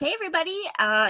Hey everybody,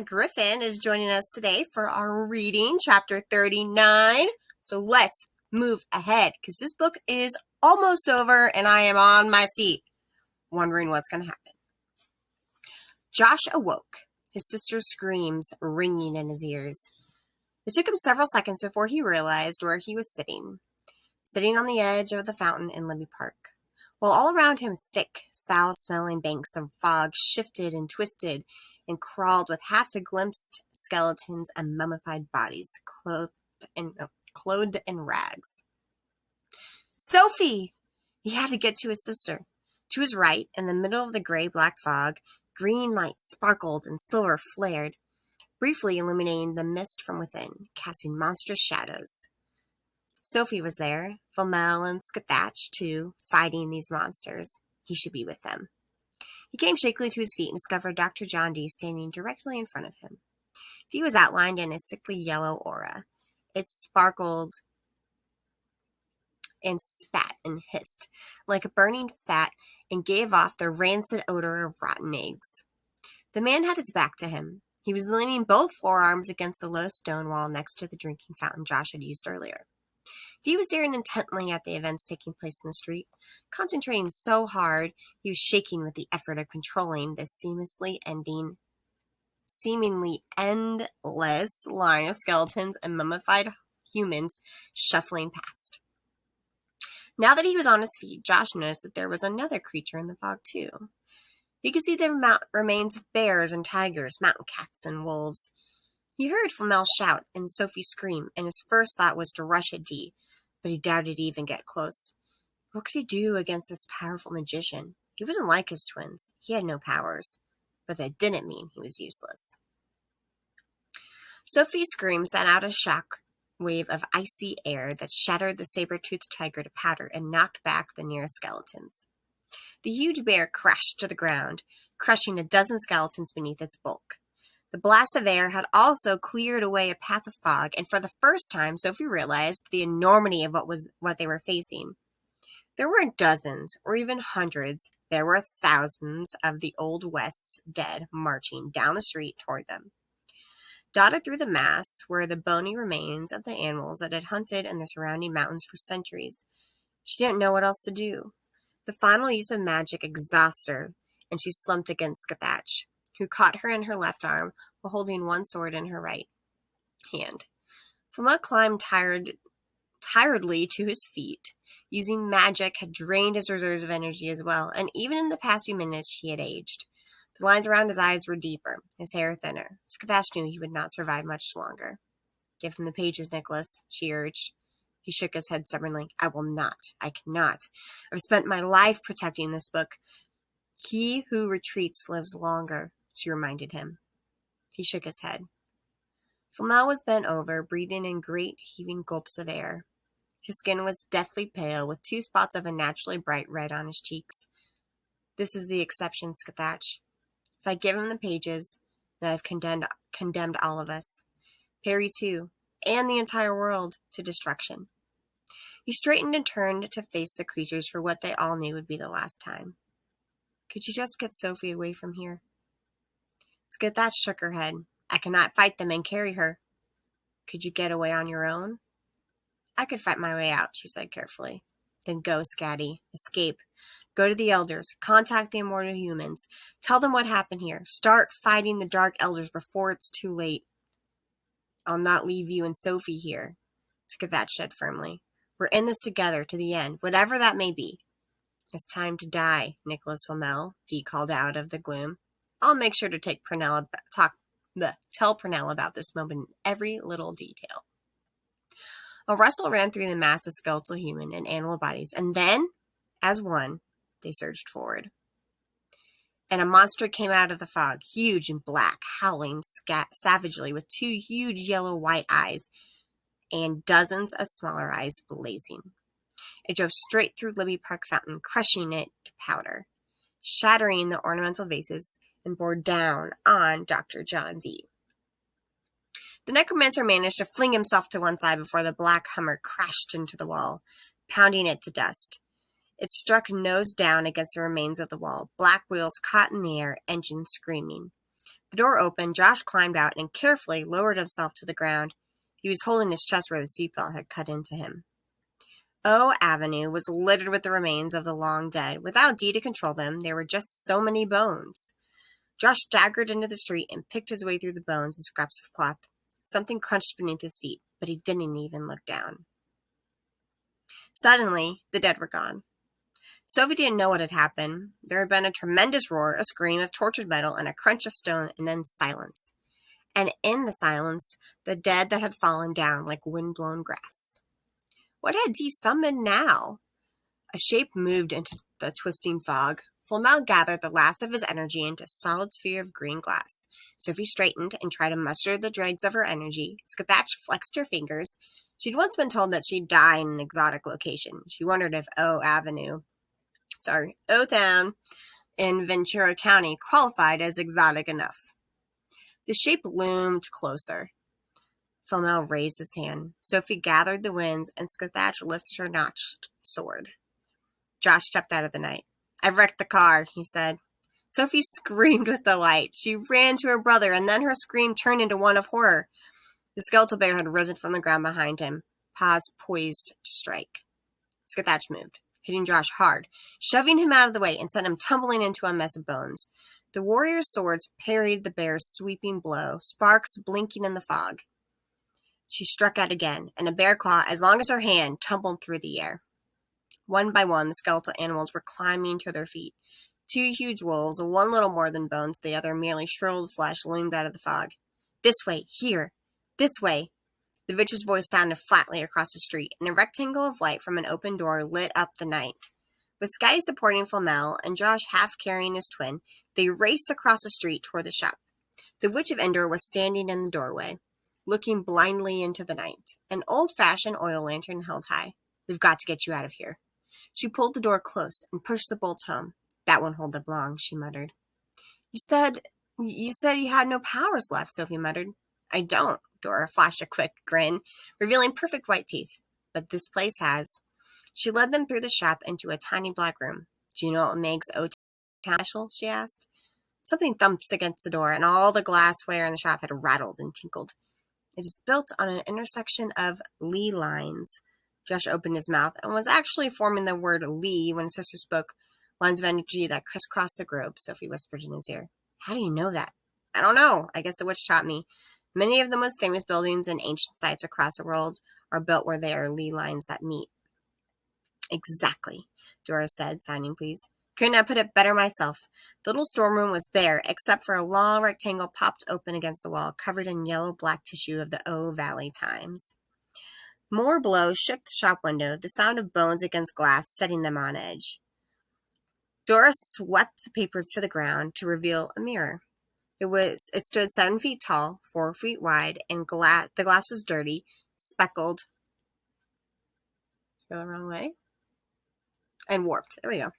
Griffin is joining us today for our reading, chapter 39. So let's move ahead, because this book is almost over and I am on my seat, wondering what's going to happen. Josh awoke, his sister's screams ringing in his ears. It took him several seconds before he realized where he was sitting on the edge of the fountain in Libby Park, while all around him thick, foul-smelling banks of fog shifted and twisted and crawled with half-glimpsed skeletons and mummified bodies clothed in rags. Sophie! He had to get to his sister. To his right, in the middle of the gray-black fog, green light sparkled and silver flared, briefly illuminating the mist from within, casting monstrous shadows. Sophie was there, Flamel and Skathatch, too, fighting these monsters. He should be with them. He came shakily to his feet and discovered Dr. John Dee standing directly in front of him. Dee was outlined in a sickly yellow aura. It sparkled and spat and hissed like a burning fat and gave off the rancid odor of rotten eggs. The man had his back to him. He was leaning both forearms against a low stone wall next to the drinking fountain Josh had used earlier. Dee was staring intently at the events taking place in the street, concentrating so hard he was shaking with the effort of controlling this seemingly endless line of skeletons and mummified humans shuffling past. Now that he was on his feet, Josh noticed that there was another creature in the fog too. He could see the remains of bears and tigers, mountain cats and wolves. He heard Flamel shout and Sophie scream, and his first thought was to rush at Dee, but he doubted he'd even get close. What could he do against this powerful magician? He wasn't like his twins. He had no powers, but that didn't mean he was useless. Sophie's scream sent out a shock wave of icy air that shattered the saber-toothed tiger to powder and knocked back the nearest skeletons. The huge bear crashed to the ground, crushing a dozen skeletons beneath its bulk. The blast of air had also cleared away a path of fog, and for the first time, Sophie realized the enormity of what they were facing. There weren't dozens, or even hundreds. There were thousands of the Old West's dead marching down the street toward them. Dotted through the mass were the bony remains of the animals that had hunted in the surrounding mountains for centuries. She didn't know what else to do. The final use of magic exhausted her, and she slumped against Skathatch, who caught her in her left arm while holding one sword in her right hand. Flamel climbed tiredly to his feet. Using magic had drained his reserves of energy as well, and even in the past few minutes he had aged. The lines around his eyes were deeper, his hair thinner. Skathatch knew he would not survive much longer. Give him the pages, Nicholas, she urged. He shook his head stubbornly. I will not. I cannot. I've spent my life protecting this book. He who retreats lives longer, she reminded him. He shook his head. Flamel was bent over, breathing in great heaving gulps of air. His skin was deathly pale, with 2 spots of a naturally bright red on his cheeks. This is the exception, Skathatch. If I give him the pages, then I've condemned all of us. Perry, too, and the entire world, to destruction. He straightened and turned to face the creatures for what they all knew would be the last time. Could you just get Sophie away from here? Skathatch shook her head. I cannot fight them and carry her. Could you get away on your own? I could fight my way out, she said carefully. Then go, Scatty. Escape. Go to the elders. Contact the immortal humans. Tell them what happened here. Start fighting the dark elders before it's too late. I'll not leave you and Sophie here, Skathatch said firmly. We're in this together to the end, whatever that may be. It's time to die, Nicholas Flamel, Dee called out of the gloom. I'll make sure to tell Purnell about this moment in every little detail. A rustle ran through the mass of skeletal human and animal bodies, and then, as one, they surged forward. And a monster came out of the fog, huge and black, howling savagely with 2 huge yellow-white eyes and dozens of smaller eyes blazing. It drove straight through Libby Park Fountain, crushing it to powder, shattering the ornamental vases, and bore down on Dr. John Dee. The necromancer managed to fling himself to one side before the black Hummer crashed into the wall, pounding it to dust. It struck nose down against the remains of the wall, black wheels caught in the air, engine screaming. The door opened, Josh climbed out and carefully lowered himself to the ground. He was holding his chest where the seatbelt had cut into him. O Avenue was littered with the remains of the long dead. Without D to control them, there were just so many bones. Josh staggered into the street and picked his way through the bones and scraps of cloth. Something crunched beneath his feet, but he didn't even look down. Suddenly, the dead were gone. Sophie didn't know what had happened. There had been a tremendous roar, a scream of tortured metal, and a crunch of stone, and then silence. And in the silence, the dead that had fallen down like wind-blown grass. What had Dee summoned now? A shape moved into the twisting fog. Flamel gathered the last of his energy into a solid sphere of green glass. Sophie straightened and tried to muster the dregs of her energy. Skathatch flexed her fingers. She'd once been told that she'd die in an exotic location. She wondered if O-Town in Ventura County qualified as exotic enough. The shape loomed closer. Flamel raised his hand. Sophie gathered the winds, and Skathatch lifted her notched sword. Josh stepped out of the night. "I've wrecked the car," he said. Sophie screamed with delight. She ran to her brother, and then her scream turned into one of horror. The skeletal bear had risen from the ground behind him, paws poised to strike. Skathatch moved, hitting Josh hard, shoving him out of the way, and sent him tumbling into a mess of bones. The warrior's swords parried the bear's sweeping blow, sparks blinking in the fog. She struck out again, and a bear claw as long as her hand tumbled through the air. One by one, the skeletal animals were climbing to their feet. Two huge wolves, one little more than bones, the other merely shriveled flesh, loomed out of the fog. "This way, here, this way." The witch's voice sounded flatly across the street, and a rectangle of light from an open door lit up the night. With Skye supporting Flamel and Josh half carrying his twin, they raced across the street toward the shop. The Witch of Endor was standing in the doorway, looking blindly into the night, an old-fashioned oil lantern held high. "We've got to get you out of here." She pulled the door close and pushed the bolts home. "That won't hold up long," she muttered. You said you had no powers left," Sophie muttered. "I don't." Dora flashed a quick grin, revealing perfect white teeth. "But this place has." She led them through the shop into a tiny black room. "Do you know what makes O-Town special?" she asked. Something thumped against the door, and all the glassware in the shop had rattled and tinkled. "It is built on an intersection of Lee lines." Josh opened his mouth and was actually forming the word Lee when his sister spoke. "Lines of energy that crisscross the globe," Sophie whispered in his ear. "How do you know that?" "I don't know. I guess the witch taught me. Many of the most famous buildings and ancient sites across the world are built where there are Lee lines that meet." "Exactly," Dora said, signing please. "Couldn't have put it better myself." The little storeroom was bare, except for a long rectangle popped open against the wall, covered in yellow-black tissue of the O Valley Times. More blows shook the shop window, the sound of bones against glass setting them on edge. Dora swept the papers to the ground to reveal a mirror. It stood 7 feet tall, 4 feet wide, and the glass was dirty, speckled. Go the wrong way? And warped. There we go.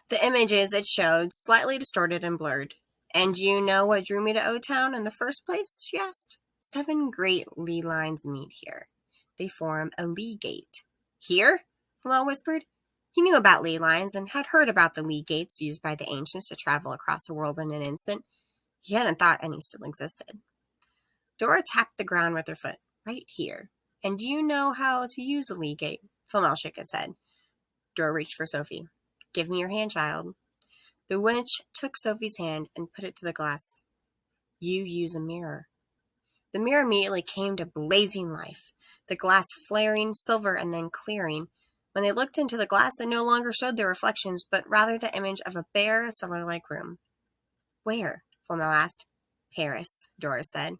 The images it showed slightly distorted and blurred. "And you know what drew me to O-Town in the first place?" she asked. 7 great Lee lines meet here. They form a Lee gate. "Here?" Flamel whispered. He knew about Lee lines and had heard about the Lee gates used by the ancients to travel across the world in an instant. He hadn't thought any still existed. Dora tapped the ground with her foot. "Right here. And do you know how to use a Lee gate?" Flamel shook his head. Dora reached for Sophie. "Give me your hand, child." The witch took Sophie's hand and put it to the glass. "You use a mirror." The mirror immediately came to blazing life, the glass flaring silver and then clearing. When they looked into the glass, it no longer showed their reflections, but rather the image of a bare, cellar-like room. "Where?" Flamel asked. "Paris," Dora said.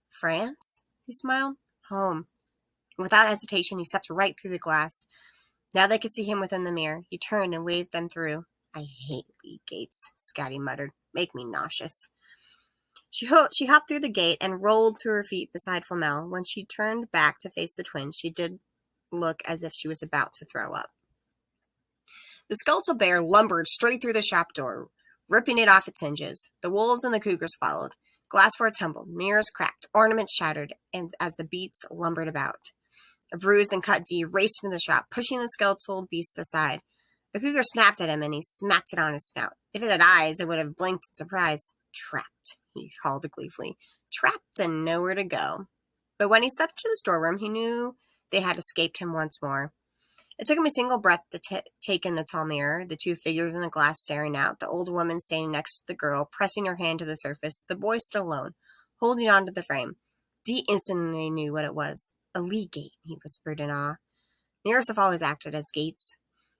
"France?" he smiled. "Home." Without hesitation, he stepped right through the glass. Now they could see him within the mirror. He turned and waved them through. "I hate Lee gates," Scotty muttered. "Make me nauseous." She hopped through the gate and rolled to her feet beside Flamel. When she turned back to face the twins, she did look as if she was about to throw up. The skeletal bear lumbered straight through the shop door, ripping it off its hinges. The wolves and the cougars followed. Glassware tumbled, mirrors cracked, ornaments shattered, and as the beasts lumbered about. A bruised and cut D raced into the shop, pushing the skeletal beast aside. The cougar snapped at him, and he smacked it on his snout. If it had eyes, it would have blinked in surprise. Trapped, he called gleefully. Trapped and nowhere to go. But when he stepped into the storeroom, he knew they had escaped him once more. It took him a single breath to take in the tall mirror, the two figures in the glass staring out, the old woman standing next to the girl, pressing her hand to the surface, the boy stood alone, holding on to the frame. Dee instantly knew what it was. A Lee gate, he whispered in awe. Mirrors have always acted as gates.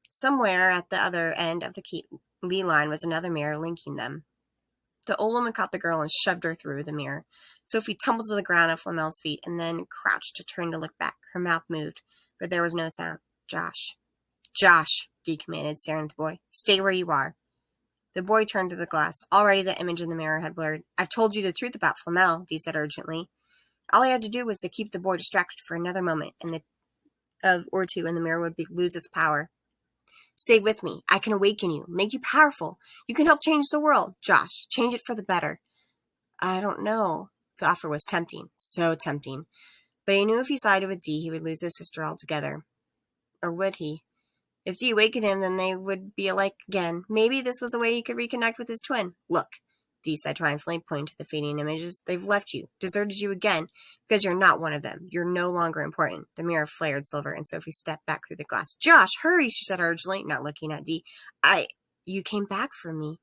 Somewhere at the other end of the Lee line was another mirror linking them. The old woman caught the girl and shoved her through the mirror. Sophie tumbled to the ground at Flamel's feet and then crouched to turn to look back. Her mouth moved, but there was no sound. Josh, Dee commanded, staring at the boy. Stay where you are. The boy turned to the glass. Already the image in the mirror had blurred. I've told you the truth about Flamel, Dee said urgently. All I had to do was to keep the boy distracted for another moment or two, and the mirror would lose its power. Stay with me. I can awaken you, make you powerful. You can help change the world. Josh, change it for the better. I don't know. The offer was tempting. So tempting. But he knew if he sided with Dee, he would lose his sister altogether. Or would he? If Dee awakened him, then they would be alike again. Maybe this was a way he could reconnect with his twin. Look, Dee said triumphantly, pointing to the fading images. They've left you, deserted you again, because you're not one of them. You're no longer important. The mirror flared silver, and Sophie stepped back through the glass. Josh, hurry, she said urgently, not looking at Dee. You came back for me.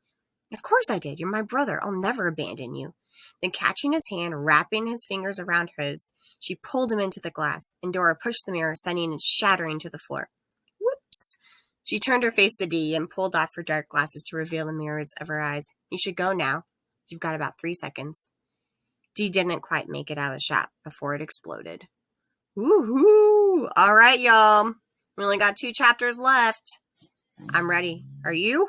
Of course I did. You're my brother. I'll never abandon you. Then catching his hand, wrapping his fingers around his, she pulled him into the glass, and Dora pushed the mirror, sending it shattering to the floor. Whoops! She turned her face to Dee and pulled off her dark glasses to reveal the mirrors of her eyes. You should go now. You've got about 3 seconds. Dee didn't quite make it out of the shop before it exploded. Woohoo! All right, y'all. We only got 2 chapters left. I'm ready. Are you?